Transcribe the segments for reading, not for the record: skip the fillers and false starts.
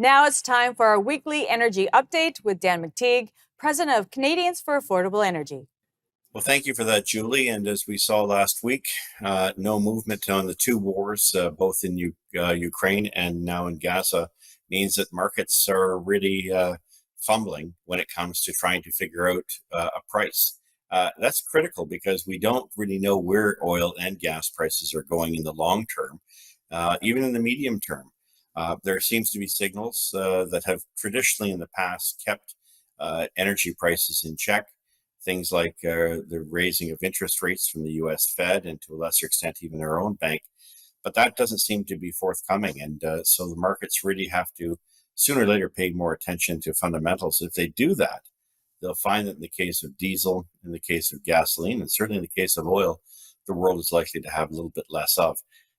Now it's time for our weekly energy update with Dan McTeague, president of Canadians for Affordable Energy. Well, thank you for that, Julie. And as we saw last week, no movement on the two wars, both in Ukraine and now in Gaza, means that markets are really fumbling when it comes to trying to figure out a price. That's critical because we don't really know where oil and gas prices are going in the long term, even in the medium term. There seems to be signals that have traditionally in the past kept energy prices in check. Things like the raising of interest rates from the US Fed and to a lesser extent even our own bank. But that doesn't seem to be forthcoming. And so the markets really have to sooner or later pay more attention to fundamentals. If they do that, they'll find that in the case of diesel, in the case of gasoline, and certainly in the case of oil, the world is likely to have a little bit less of.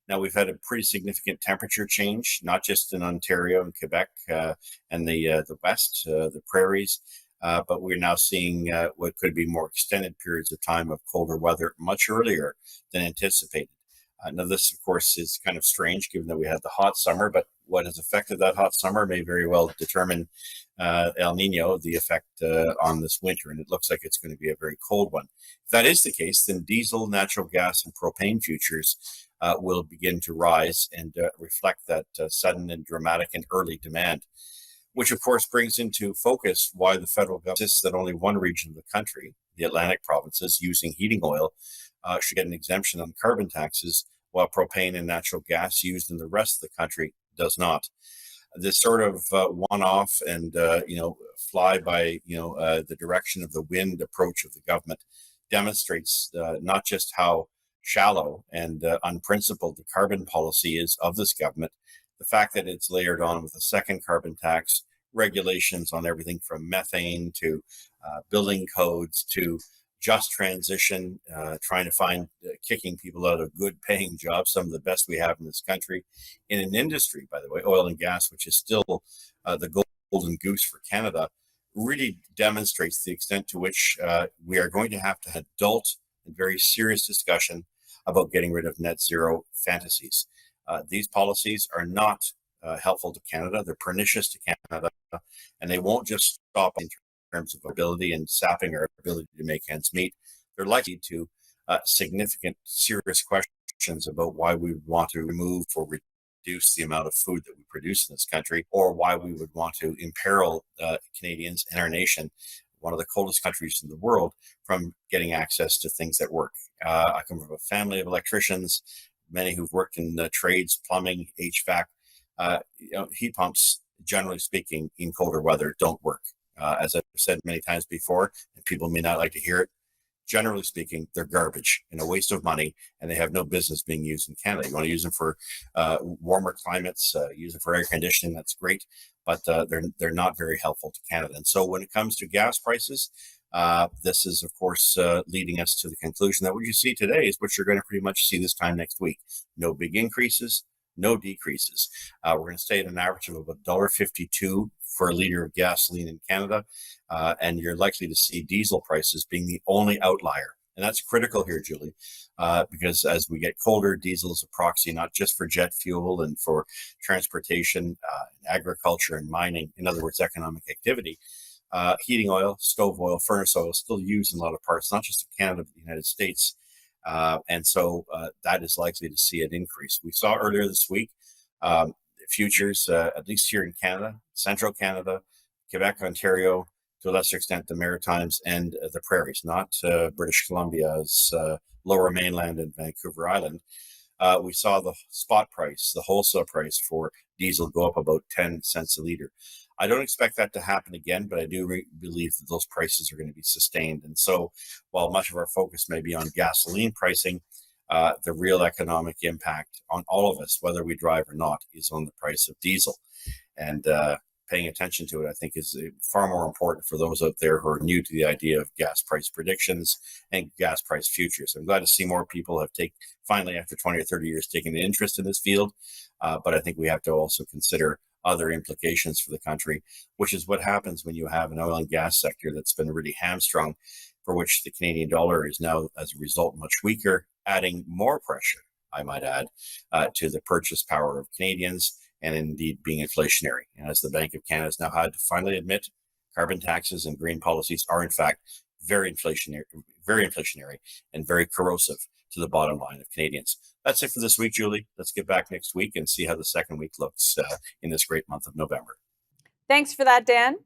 Now, we've had a pretty significant temperature change, not just in Ontario and Quebec and the West, the prairies, but we're now seeing what could be more extended periods of time of colder weather much earlier than anticipated. Now, this, of course, is kind of strange given that we had the hot summer, but what has affected that hot summer may very well determine El Nino, the effect on this winter, and it looks like it's going to be a very cold one. If that is the case, then diesel, natural gas, and propane futures will begin to rise and reflect that sudden and dramatic and early demand, which of course brings into focus why the federal government insists that only one region of the country, the Atlantic provinces, using heating oil, should get an exemption on carbon taxes, while propane and natural gas used in the rest of the country does not. This sort of one-off and fly by the direction of the wind approach of the government demonstrates not just how shallow and unprincipled the carbon policy is of this government, the fact that it's layered on with a second carbon tax, regulations on everything from methane to building codes to just transition, trying to find kicking people out of good paying jobs, some of the best we have in this country, in an industry, by the way, oil and gas, which is still the golden goose for Canada, really demonstrates the extent to which we are going to have adult and very serious discussion about getting rid of net zero fantasies. These policies are not helpful to Canada. They're pernicious to Canada, and they won't just stop in terms of ability and sapping our ability to make ends meet. They're likely to significant, serious questions about why we would want to remove or reduce the amount of food that we produce in this country, or why we would want to imperil Canadians and our nation, one of the coldest countries in the world, from getting access to things that work. I come from a family of electricians, many who've worked in the trades, plumbing, HVAC. Heat pumps, generally speaking, in colder weather don't work. As I've said many times before, and people may not like to hear it, generally speaking, they're garbage and a waste of money, and they have no business being used in Canada. You want to use them for warmer climates, use them for air conditioning, that's great, but they're not very helpful to Canada. And so when it comes to gas prices, this is, of course, leading us to the conclusion that what you see today is what you're going to pretty much see this time next week. No big increases, no decreases. We're going to stay at an average of about $1.52 for a liter of gasoline in Canada, and you're likely to see diesel prices being the only outlier. And that's critical here, Julie, because as we get colder, diesel is a proxy not just for jet fuel and for transportation, agriculture and mining, in other words, economic activity. Heating oil, stove oil, furnace oil is still used in a lot of parts, not just of Canada, but the United States. And so that is likely to see an increase. We saw earlier this week futures, at least here in Canada, central Canada, Quebec, Ontario, to a lesser extent the Maritimes and the prairies, not British Columbia's lower mainland and Vancouver Island. We saw the spot price, the wholesale price for diesel go up about 10 cents a liter. I don't expect that to happen again, but I do believe that those prices are going to be sustained. And so while much of our focus may be on gasoline pricing, the real economic impact on all of us, whether we drive or not, is on the price of diesel. And paying attention to it, I think, is far more important for those out there who are new to the idea of gas price predictions and gas price futures. I'm glad to see more people have finally, after 20 or 30 years, taken an interest in this field. But I think we have to also consider other implications for the country, which is what happens when you have an oil and gas sector that's been really hamstrung, for which the Canadian dollar is now, as a result, much weaker, adding more pressure, I might add, to the purchase power of Canadians and indeed being inflationary. And as the Bank of Canada has now had to finally admit, carbon taxes and green policies are in fact very inflationary and very corrosive to the bottom line of Canadians. That's it for this week, Julie. Let's get back next week and see how the second week looks in this great month of November. Thanks for that, Dan.